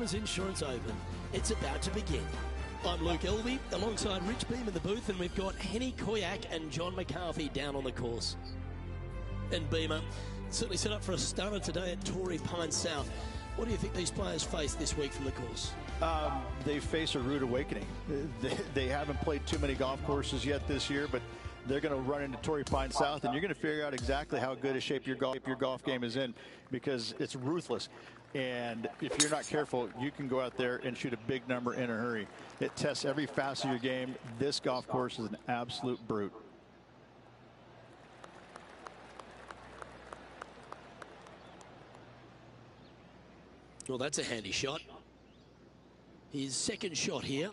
Farmers Insurance Open. It's about to begin. I'm Luke Elvey, alongside Rich Beam in the booth, and we've got Henny Koyak and John McCarthy down on the course. And Beamer, certainly set up for a stunner today at Torrey Pines South. What do you think these players face this week from the course? They face a rude awakening. They haven't played too many golf courses yet this year, but they're going to run into Torrey Pines South, and you're going to figure out exactly how good a shape your golf game is in, because it's ruthless. And if you're not careful, you can go out there and shoot a big number in a hurry. It tests every facet of your game. This golf course is an absolute brute. Well, that's a handy shot. His second shot here.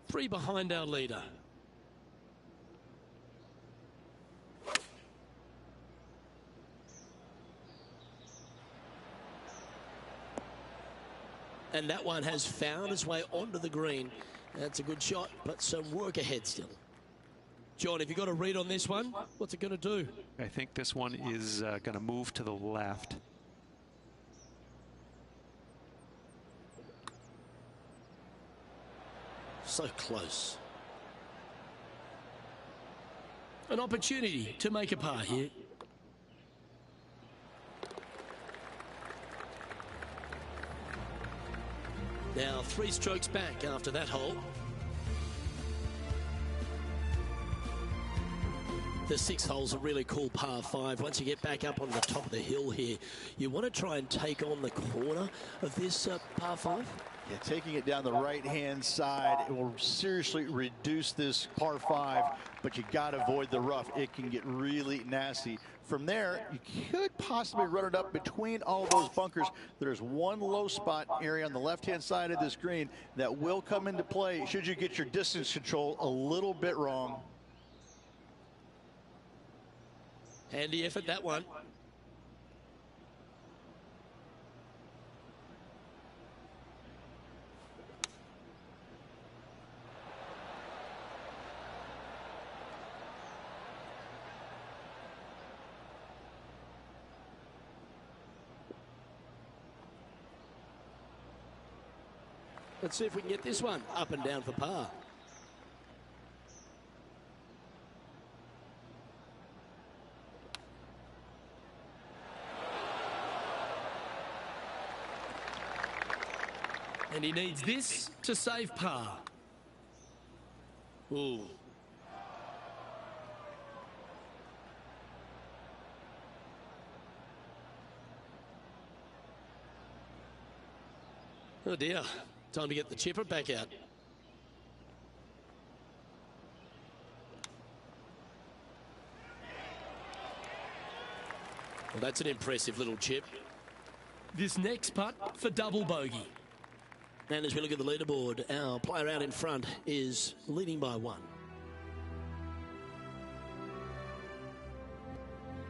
3 behind our leader. And that one has found its way onto the green. That's a good shot, but some work ahead still. John, have you got a read on this one? What's it going to do? I think this one is going to move to the left. So close. An opportunity to make a par here. Now 3 strokes back after that hole. The 6 hole's a really cool par 5. Once you get back up on the top of the hill here, you want to try and take on the corner of this par 5. Yeah, taking it down the right-hand side, it will seriously reduce this par 5, but you got to avoid the rough. It can get really nasty. From there, you could possibly run it up between all those bunkers. There's one low spot area on the left-hand side of this green that will come into play should you get your distance control a little bit wrong. Handy effort, that one. Let's see if we can get this one up and down for par. And he needs this to save par. Ooh. Oh dear. Time to get the chipper back out. Well, that's an impressive little chip. This next putt for double bogey. And as we look at the leaderboard, our player out in front is leading by 1.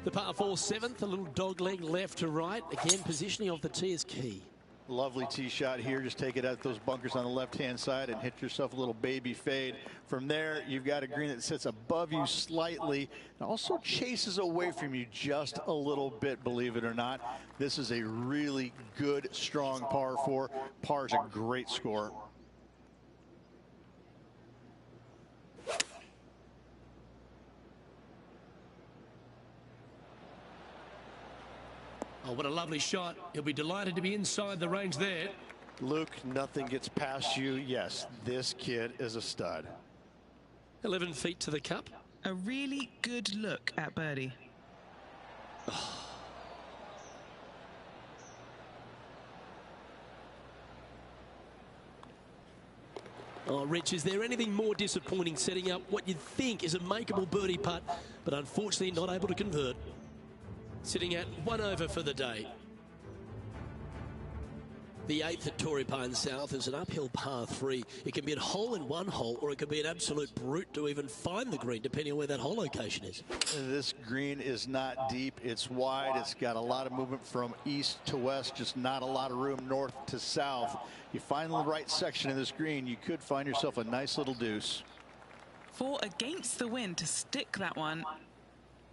The par 4 7th, a little dog leg left to right. Again, positioning of the tee is key. Lovely tee shot here. Just take it out those bunkers on the left-hand side and hit yourself a little baby fade. From there, you've got a green that sits above you slightly and also chases away from you just a little bit, believe it or not. This is a really good, strong par 4. Par is a great score. Oh, what a lovely shot. He'll be delighted to be inside the range there. Luke, nothing gets past you. Yes, this kid is a stud. 11 feet to the cup. A really good look at birdie. Oh, Rich, is there anything more disappointing setting up what you'd think is a makeable birdie putt, but unfortunately not able to convert? Sitting at 1 over for the day. The 8th at Torrey Pines South is an uphill par 3. It can be a hole in one hole, or it could be an absolute brute to even find the green, depending on where that hole location is. This green is not deep. It's wide. It's got a lot of movement from east to west, just not a lot of room north to south. You find the right section of this green, you could find yourself a nice little deuce. 4 against the wind to stick that one.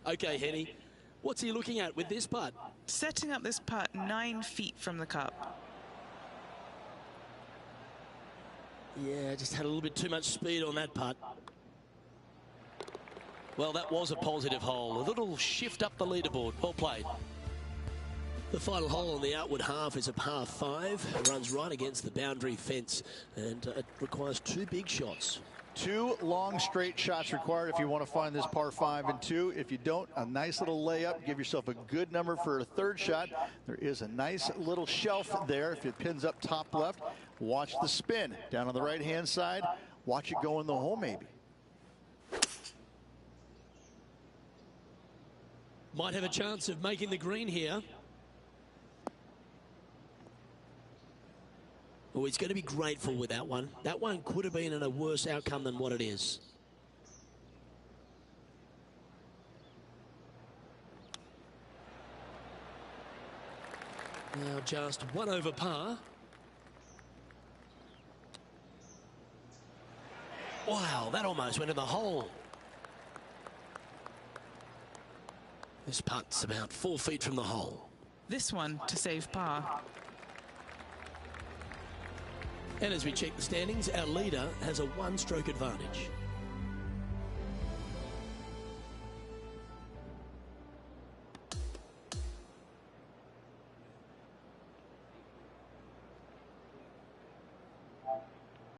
Okay, Henny. What's he looking at with this putt? Setting up this putt 9 feet from the cup. Yeah, just had a little bit too much speed on that putt. Well, that was a positive hole. A little shift up the leaderboard. Well played. The final hole on the outward half is a par 5. It runs right against the boundary fence, and it requires 2 big shots. 2 long straight shots required if you want to find this par 5 and 2. If you don't, a nice little layup. Give yourself a good number for a 3rd shot. There is a nice little shelf there. If it pins up top left, watch the spin down on the right hand side. Watch it go in the hole maybe. Might have a chance of making the green here. Oh, he's going to be grateful with that one. That one could have been in a worse outcome than what it is. Now just 1 over par. Wow, that almost went in the hole. This putt's about 4 feet from the hole. This one to save par. And as we check the standings, our leader has a 1-stroke advantage.